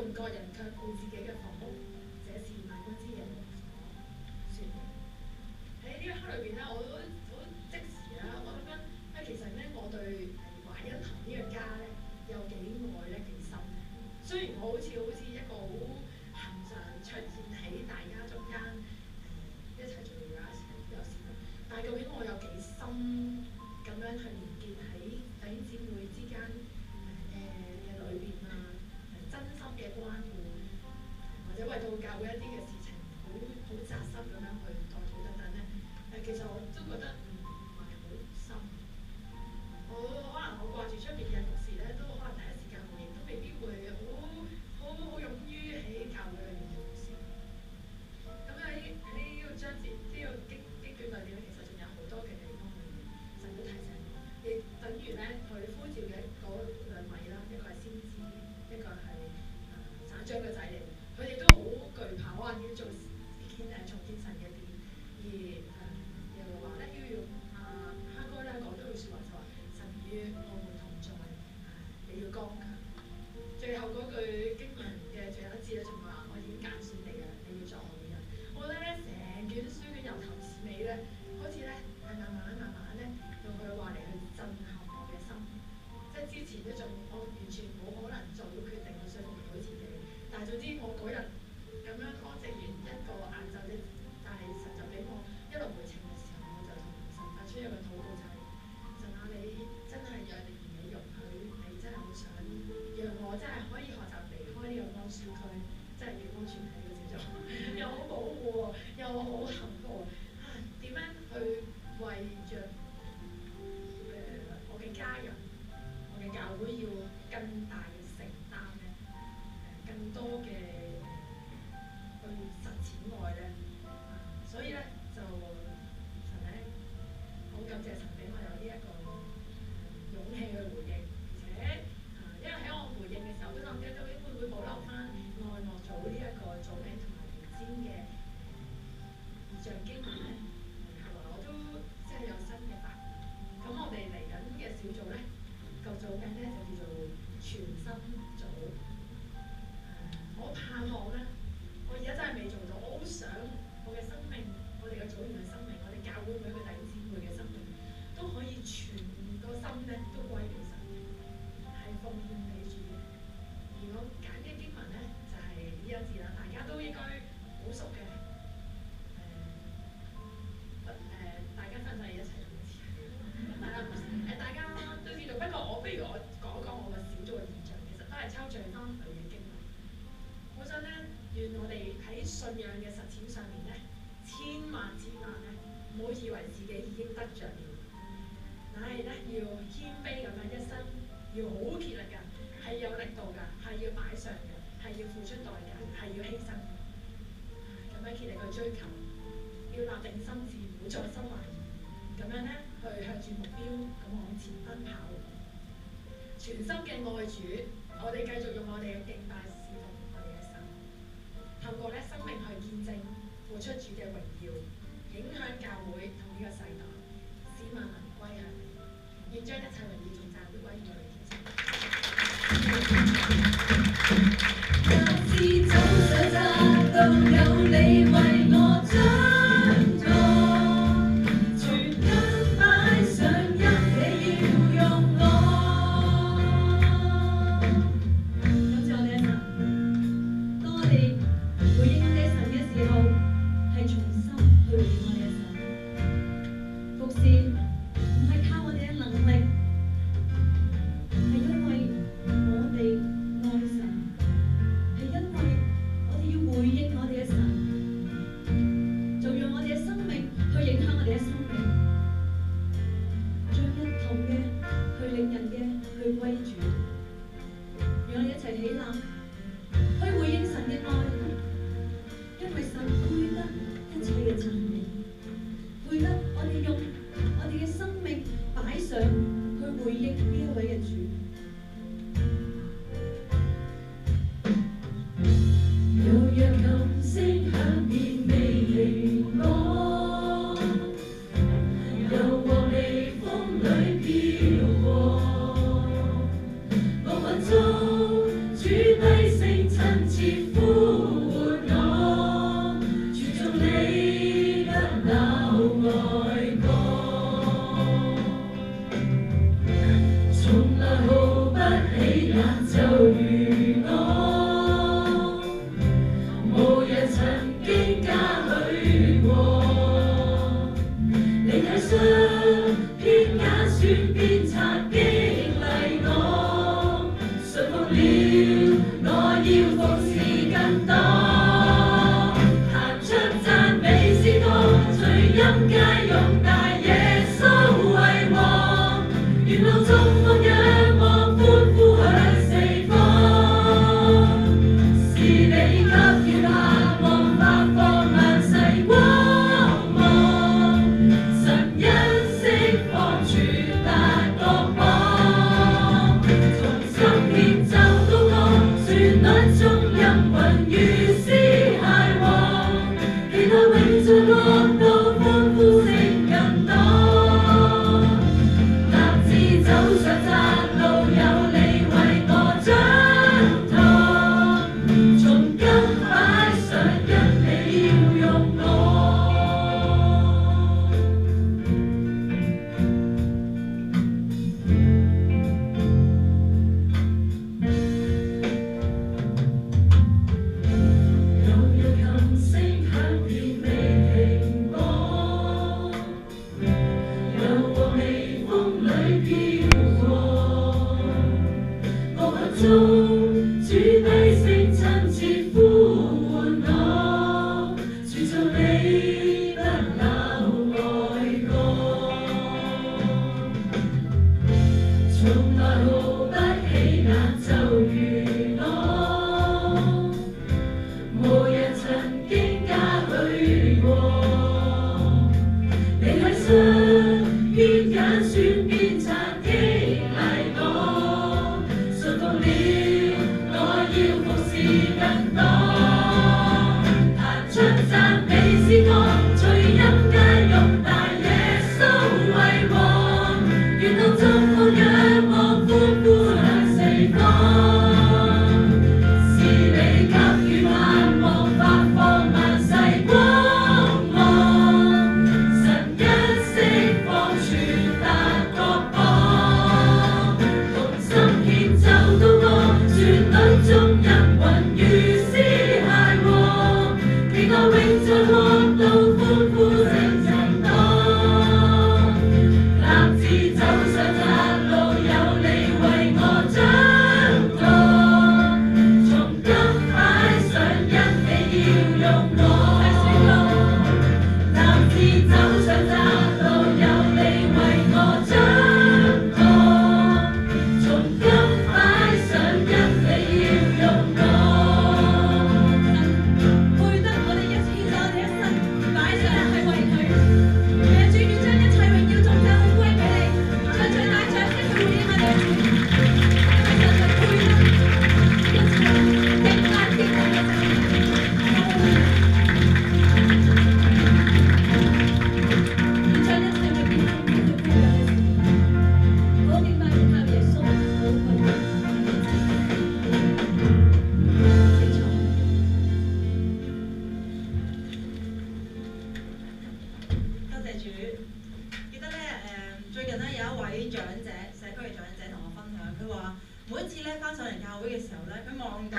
眾各人卻顧自己嘅房屋，這是萬軍之耶和華所說嘅。喺呢一刻裏邊咧，我都好即時啦，我諗緊其實咧，我對華欣堂呢個家咧有幾愛咧幾深咧。雖然我好似一個好恆常出現喺大家中間一齊做嘢啊，一齊有時，但係究竟我有幾深咁樣去連結喺弟兄姊妹之間嘅裏邊啊，真心嘅關顧，或者為到教會一啲嘅事情好扎心咁樣去代禱等等咧，其實我都覺得唔係好深。可能我掛住出邊嘅服侍咧，都可能第一時間回應都未必會好勇於喺教會裏面嘅服侍。咁喺呢個章節呢個經卷裏邊咧，其實仲有好多嘅地方裏面，神都提醒我，亦等於咧佢呼召嘅嗰兩位啦，一個係先知，一個係省長嘅仔嚟，佢哋都好懼怕，可能要做重建神嘅殿，而耶和華咧要哈該咧講咗句説話就話：神與我們同在，你要剛強。最後嗰句經文嘅最後一節咧，仲話：我已經揀選你嘅，你要作我嘅人。我覺得咧，成卷書卷由頭至尾咧，好似咧係慢慢咧用佢嘅話嚟去震撼我嘅心。即係之前咧仲我完全冇可能做到決定去說服到自己，但係總之我嗰日咁樣安靜完一個晏晝啫，但係神就俾我一路回程嘅時候，我就同神發出一個禱告，就係神啊，你真係讓你容許，你真係好想讓我真係可以學習離開呢個安舒區，真係幾安全喺呢個小組，又好保護喎，又好幸福喎，點樣去為着我嘅家人、我嘅教會要更大嘅承擔咧，更多嘅去實踐愛咧，所以咧就神咧好感謝神俾我有呢一個勇氣去回應，而且因為喺我回應嘅時候都諗緊究竟會唔會保留翻愛樂組呢一個組名同埋原先嘅異象經文咧，後來我都即係有新嘅發現。咁我哋嚟緊嘅小組咧，個組名咧就叫做全心組。我盼望咧，我而家真係未做到，我好想我嘅生命，我哋嘅組員嘅生命，我哋教會每一個弟兄姊妹嘅生命，都可以全個心咧都歸俾神，係奉獻俾主嘅。而我揀嘅經文咧就係呢一字啦，大家都應該好熟嘅。大家分享一齊用一次。大家都知道，不過不如我講一講我個小組嘅現象，其實都係抽象翻佢嘅經文。我想咧，願我哋喺信仰嘅實踐上面咧，千萬咧，唔好以為自己已經得着了，乃係咧要謙卑咁樣一生，要好竭力㗎，係有力度㗎，係要擺上嘅，係要付出代價，係要犧牲嘅，咁樣竭力去追求，要立定心志，唔好再心懷疑，咁樣咧去向住目標咁往前奔跑，全心嘅愛主，我哋繼續用我哋嘅敬拜侍奉我哋嘅神，透過咧生命去見證付出主嘅榮耀，影響教會同呢個世代，使萬民歸向你，願將一切榮耀頌讚都歸於我哋天父。走上窄路有你為我掌舵，全根擺上一起要用我。感謝我哋嘅神，當我哋回應我哋神嘅時候，係從心去回應我哋嘅神。服侍唔係靠我哋嘅能力，係因為我哋愛神，係因為我哋要回應我哋嘅神，就讓我哋嘅生命去影響我哋嘅生命，將一同嘅去令人嘅去歸主，讓我哋一齊起立去回應神嘅愛，因為神配得一切嘅讚美，配得我哋用我哋嘅生命擺上去回應呢一位嘅主。悠揚琴聲響遍美麗歌，柔和微風裏飄過，我揾中主低聲親每一次咧翻上嚟教會嘅時候咧，佢望到